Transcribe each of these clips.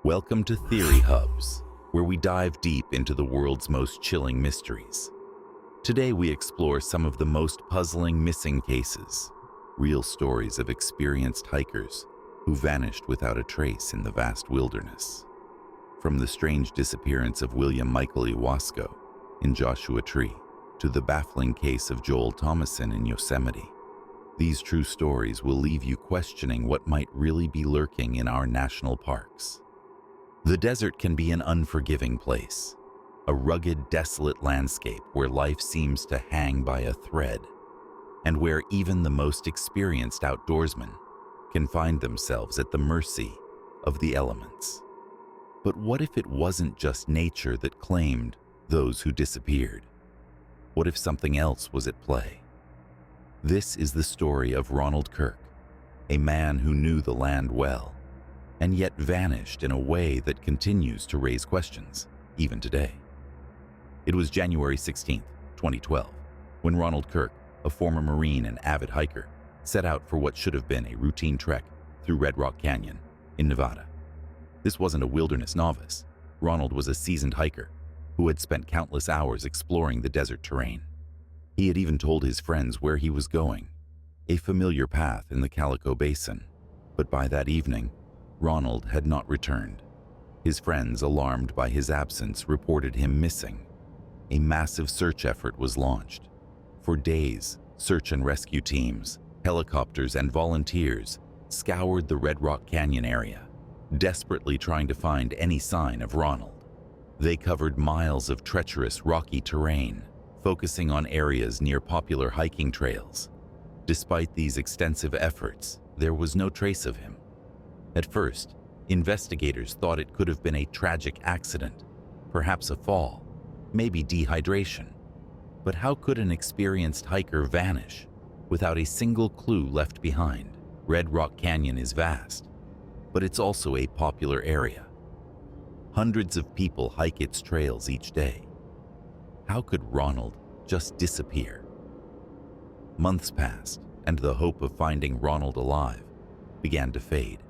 Welcome to Theory Hubz, where we dive deep into the world's most chilling mysteries. Today we explore some of the most puzzling missing cases, real stories of experienced hikers who vanished without a trace in the vast wilderness. From the strange disappearance of William Michael Ewasko in Joshua Tree to the baffling case of Joel Thomazin in Yosemite, these true stories will leave you questioning what might really be lurking in our national parks. The desert can be an unforgiving place, a rugged, desolate landscape where life seems to hang by a thread, and where even the most experienced outdoorsmen can find themselves at the mercy of the elements. But what if it wasn't just nature that claimed those who disappeared? What if something else was at play? This is the story of Ronald Kirk, a man who knew the land well, and yet vanished in a way that continues to raise questions, even today. It was January 16, 2012, when Ronald Kirk, a former Marine and avid hiker, set out for what should have been a routine trek through Red Rock Canyon in Nevada. This wasn't a wilderness novice. Ronald was a seasoned hiker who had spent countless hours exploring the desert terrain. He had even told his friends where he was going, a familiar path in the Calico Basin. But by that evening, Ronald had not returned. His friends, alarmed by his absence, reported him missing. A massive search effort was launched. For days, search and rescue teams, helicopters, and volunteers scoured the Red Rock Canyon area, desperately trying to find any sign of Ronald. They covered miles of treacherous, rocky terrain, focusing on areas near popular hiking trails. Despite these extensive efforts, there was no trace of him. At first, investigators thought it could have been a tragic accident, perhaps a fall, maybe dehydration. But how could an experienced hiker vanish without a single clue left behind? Red Rock Canyon is vast, but it's also a popular area. Hundreds of people hike its trails each day. How could Ronald just disappear? Months passed, and the hope of finding Ronald alive began to fade.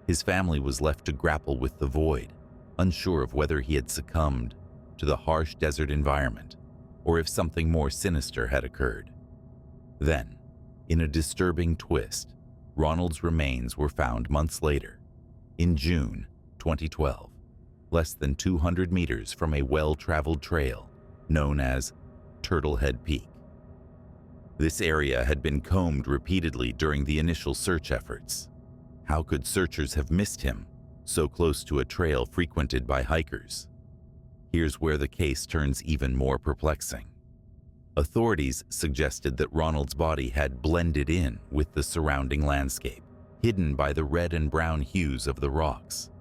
His family was left to grapple with the void, unsure of whether he had succumbed to the harsh desert environment or if something more sinister had occurred. Then, in a disturbing twist, Ronald's remains were found months later, in June 2012, less than 200 meters from a well-traveled trail known as Turtlehead Peak. This area had been combed repeatedly during the initial search efforts. How could searchers have missed him so close to a trail frequented by hikers? Here's where the case turns even more perplexing. Authorities suggested that Ronald's body had blended in with the surrounding landscape, hidden by the red and brown hues of the rocks.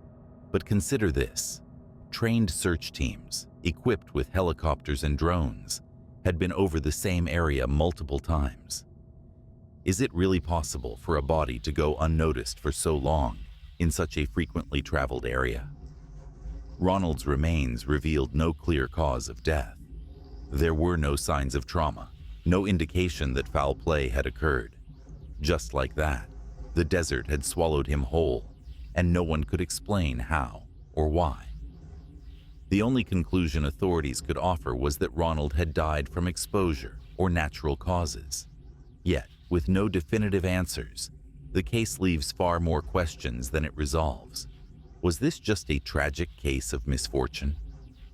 But consider this: trained search teams, equipped with helicopters and drones, had been over the same area multiple times. Is it really possible for a body to go unnoticed for so long in such a frequently traveled area? Ronald's remains revealed no clear cause of death. There were no signs of trauma, no indication that foul play had occurred. Just like that, the desert had swallowed him whole, and no one could explain how or why. The only conclusion authorities could offer was that Ronald had died from exposure or natural causes. Yet, with no definitive answers, the case leaves far more questions than it resolves. Was this just a tragic case of misfortune,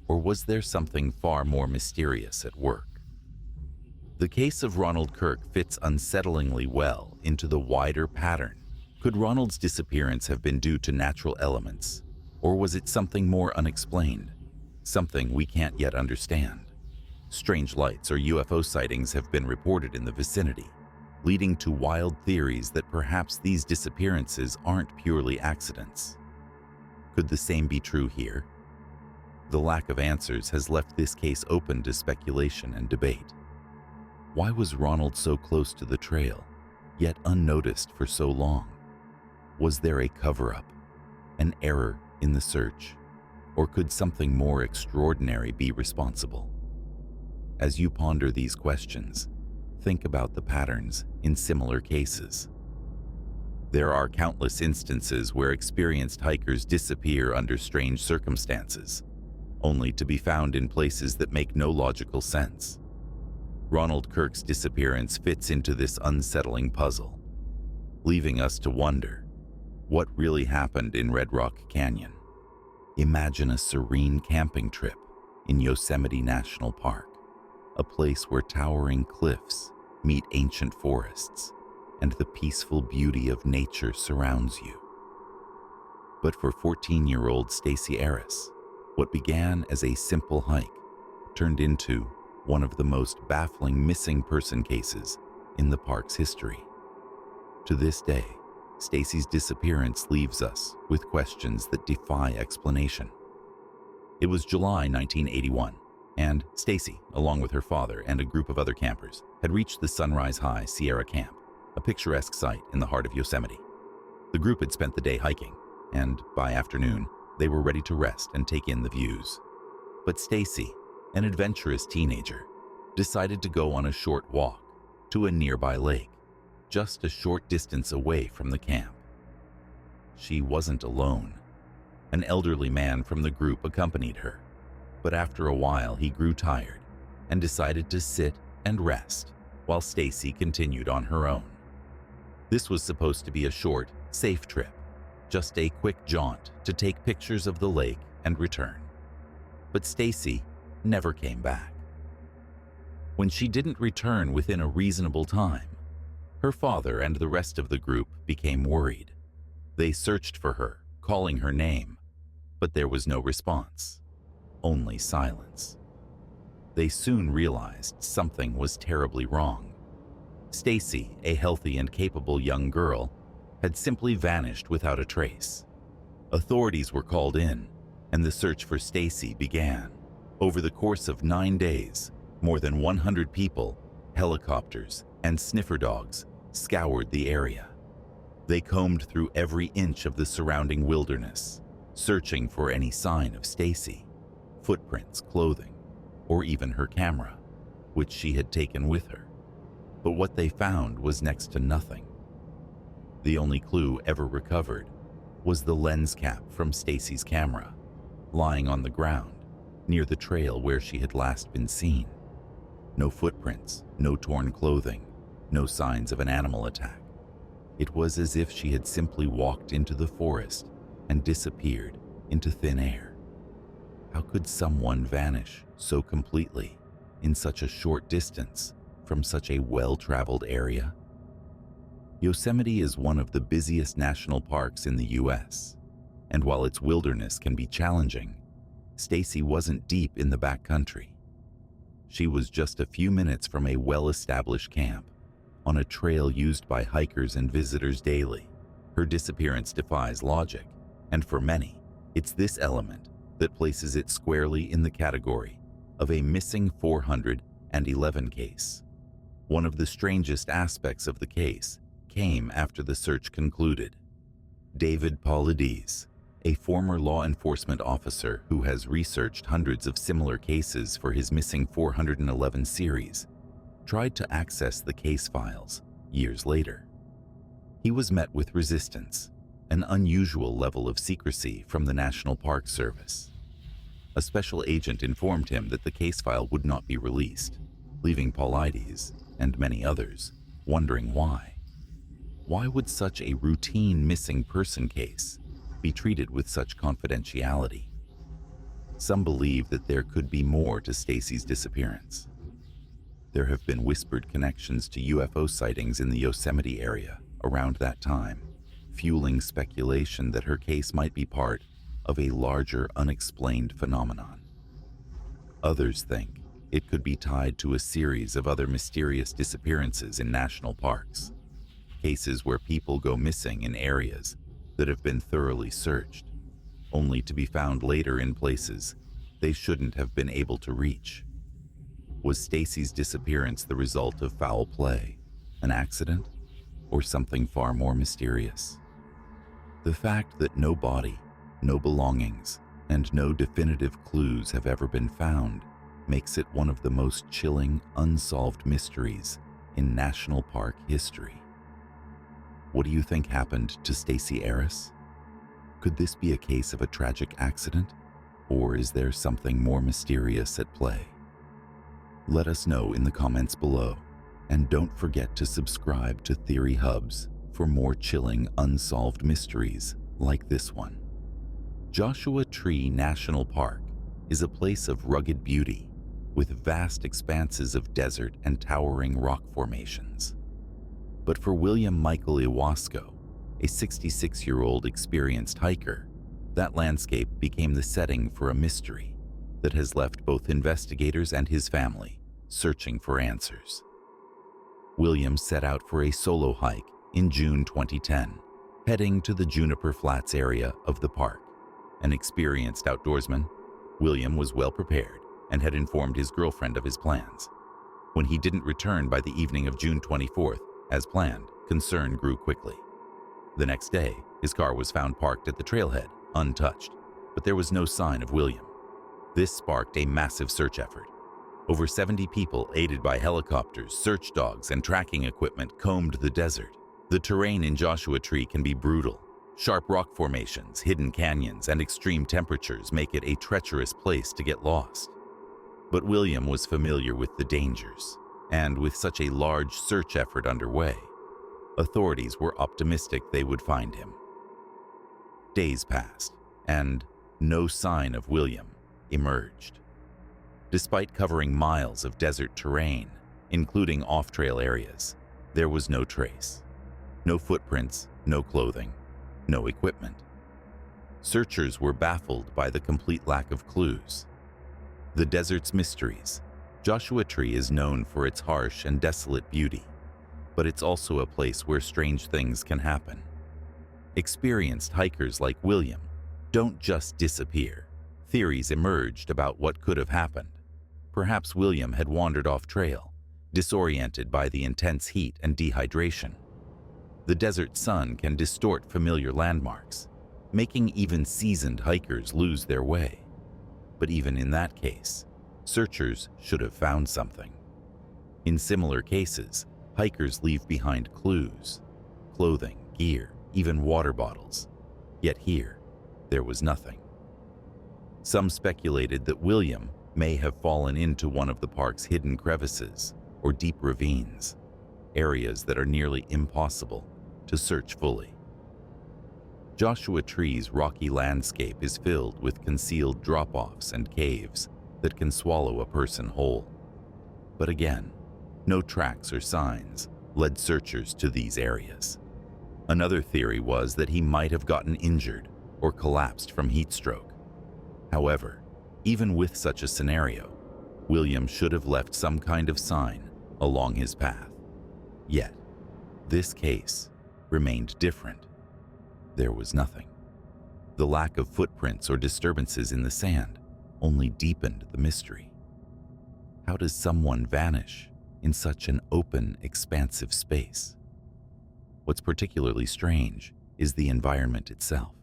or was there something far more mysterious at work? The case of Ronald Kirk fits unsettlingly well into the wider pattern. Could Ronald's disappearance have been due to natural elements, or was it something more unexplained? Something we can't yet understand. Strange lights or UFO sightings have been reported in the vicinity, leading to wild theories that perhaps these disappearances aren't purely accidents. Could the same be true here? The lack of answers has left this case open to speculation and debate. Why was Ronald so close to the trail, yet unnoticed for so long? Was there a cover-up, an error in the search? Or could something more extraordinary be responsible? As you ponder these questions, think about the patterns in similar cases. There are countless instances where experienced hikers disappear under strange circumstances, only to be found in places that make no logical sense. Ronald Kirk's disappearance fits into this unsettling puzzle, leaving us to wonder what really happened in Red Rock Canyon. Imagine a serene camping trip in Yosemite National Park, a place where towering cliffs meet ancient forests and the peaceful beauty of nature surrounds you. But for 14-year-old Stacy Aris, what began as a simple hike turned into one of the most baffling missing person cases in the park's history. To this day, Stacy's disappearance leaves us with questions that defy explanation. It was July 1981, and Stacy, along with her father and a group of other campers, had reached the Sunrise High Sierra Camp, a picturesque site in the heart of Yosemite. The group had spent the day hiking, and by afternoon, they were ready to rest and take in the views. But Stacy, an adventurous teenager, decided to go on a short walk to a nearby lake, just a short distance away from the camp. She wasn't alone. An elderly man from the group accompanied her, but after a while he grew tired and decided to sit and rest while Stacy continued on her own. This was supposed to be a short, safe trip, just a quick jaunt to take pictures of the lake and return. But Stacy never came back. When she didn't return within a reasonable time, her father and the rest of the group became worried. They searched for her, calling her name, but there was no response, only silence. They soon realized something was terribly wrong. Stacy, a healthy and capable young girl, had simply vanished without a trace. Authorities were called in, and the search for Stacy began. Over the course of 9 days, more than 100 people, helicopters, and sniffer dogs scoured the area. They combed through every inch of the surrounding wilderness, searching for any sign of Stacy, footprints, clothing, or even her camera, which she had taken with her. But what they found was next to nothing. The only clue ever recovered was the lens cap from Stacy's camera, lying on the ground near the trail where she had last been seen. No footprints, no torn clothing, no signs of an animal attack. It was as if she had simply walked into the forest and disappeared into thin air. How could someone vanish so completely in such a short distance from such a well-traveled area? Yosemite is one of the busiest national parks in the U.S., and while its wilderness can be challenging, Stacy wasn't deep in the backcountry. She was just a few minutes from a well-established camp, on a trail used by hikers and visitors daily. Her disappearance defies logic, and for many, it's this element that places it squarely in the category of a missing 411 case. One of the strangest aspects of the case came after the search concluded. David Paulides, a former law enforcement officer who has researched hundreds of similar cases for his Missing 411 series, tried to access the case files years later. He was met with resistance, an unusual level of secrecy from the National Park Service. A special agent informed him that the case file would not be released, leaving Paulides and many others wondering why. Why would such a routine missing person case be treated with such confidentiality? Some believe that there could be more to Stacy's disappearance. There have been whispered connections to UFO sightings in the Yosemite area around that time, fueling speculation that her case might be part of a larger unexplained phenomenon. Others think it could be tied to a series of other mysterious disappearances in national parks, cases where people go missing in areas that have been thoroughly searched, only to be found later in places they shouldn't have been able to reach. Was Stacy's disappearance the result of foul play, an accident, or something far more mysterious? The fact that no body, no belongings, and no definitive clues have ever been found makes it one of the most chilling, unsolved mysteries in national park history. What do you think happened to Stacey Aris? Could this be a case of a tragic accident, or is there something more mysterious at play? Let us know in the comments below, and don't forget to subscribe to Theory Hubz for more chilling unsolved mysteries like this one. Joshua Tree National Park is a place of rugged beauty with vast expanses of desert and towering rock formations. But for William Michael Iasco, a 66-year-old experienced hiker, that landscape became the setting for a mystery that has left both investigators and his family searching for answers. William set out for a solo hike in June 2010, heading to the Juniper Flats area of the park. An experienced outdoorsman, William was well prepared and had informed his girlfriend of his plans. When he didn't return by the evening of June 24th, as planned, concern grew quickly. The next day, his car was found parked at the trailhead, untouched, but there was no sign of William. This sparked a massive search effort. Over 70 people, aided by helicopters, search dogs, and tracking equipment, combed the desert. The terrain in Joshua Tree can be brutal. Sharp rock formations, hidden canyons, and extreme temperatures make it a treacherous place to get lost. But William was familiar with the dangers, and with such a large search effort underway, authorities were optimistic they would find him. Days passed, and no sign of William emerged. Despite covering miles of desert terrain, including off-trail areas, there was no trace. No footprints, no clothing, no equipment. Searchers were baffled by the complete lack of clues. The desert's mysteries. Joshua Tree is known for its harsh and desolate beauty, but it's also a place where strange things can happen. Experienced hikers like William don't just disappear. Theories emerged about what could have happened. Perhaps William had wandered off trail, disoriented by the intense heat and dehydration. The desert sun can distort familiar landmarks, making even seasoned hikers lose their way. But even in that case, searchers should have found something. In similar cases, hikers leave behind clues, clothing, gear, even water bottles. Yet here, there was nothing. Some speculated that William may have fallen into one of the park's hidden crevices or deep ravines, areas that are nearly impossible to search fully. Joshua Tree's rocky landscape is filled with concealed drop-offs and caves that can swallow a person whole. But again, no tracks or signs led searchers to these areas. Another theory was that he might have gotten injured or collapsed from heat stroke. However, even with such a scenario, William should have left some kind of sign along his path. Yet, this case remained different. There was nothing. The lack of footprints or disturbances in the sand only deepened the mystery. How does someone vanish in such an open, expansive space? What's particularly strange is the environment itself.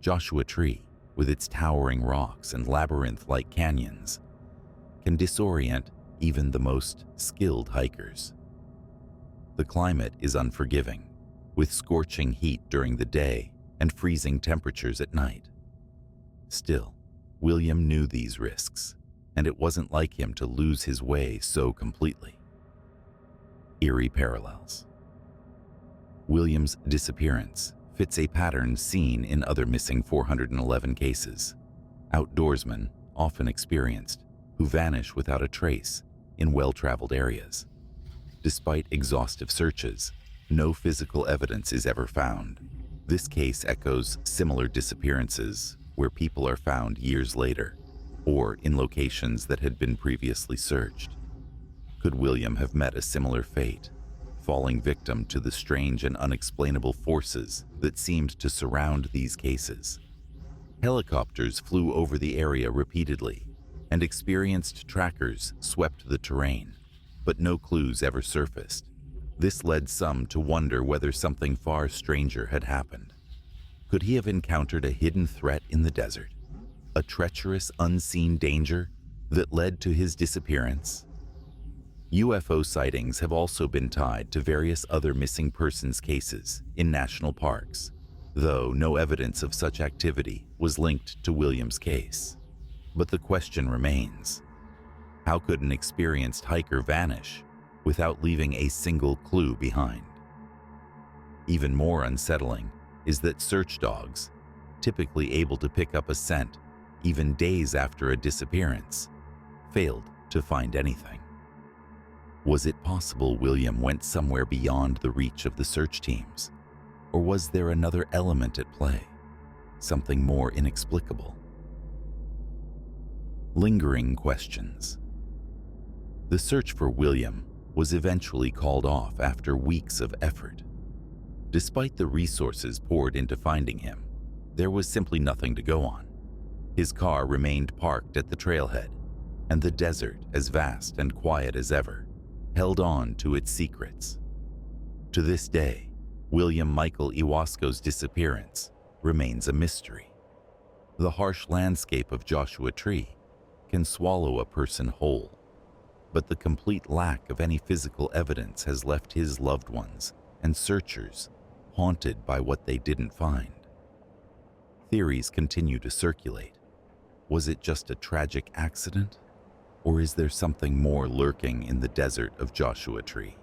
Joshua Tree, with its towering rocks and labyrinth-like canyons, can disorient even the most skilled hikers. The climate is unforgiving, with scorching heat during the day and freezing temperatures at night. Still, William knew these risks, and it wasn't like him to lose his way so completely. Eerie parallels. William's disappearance fits a pattern seen in other missing 411 cases. Outdoorsmen, often experienced, who vanish without a trace in well-traveled areas. Despite exhaustive searches, no physical evidence is ever found. This case echoes similar disappearances where people are found years later, or in locations that had been previously searched. Could William have met a similar fate, falling victim to the strange and unexplainable forces that seemed to surround these cases? Helicopters flew over the area repeatedly, and experienced trackers swept the terrain, but no clues ever surfaced. This led some to wonder whether something far stranger had happened. Could he have encountered a hidden threat in the desert? A treacherous, unseen danger that led to his disappearance? UFO sightings have also been tied to various other missing persons cases in national parks, though no evidence of such activity was linked to William's case. But the question remains: how could an experienced hiker vanish without leaving a single clue behind? Even more unsettling is that search dogs, typically able to pick up a scent even days after a disappearance, failed to find anything. Was it possible William went somewhere beyond the reach of the search teams? Or was there another element at play, something more inexplicable? Lingering questions. The search for William was eventually called off after weeks of effort. Despite the resources poured into finding him, there was simply nothing to go on. His car remained parked at the trailhead, and the desert, as vast and quiet as ever, held on to its secrets. To this day, William Michael Ewasko's disappearance remains a mystery. The harsh landscape of Joshua Tree can swallow a person whole, but the complete lack of any physical evidence has left his loved ones and searchers haunted by what they didn't find. Theories continue to circulate. Was it just a tragic accident? Or is there something more lurking in the desert of Joshua Tree?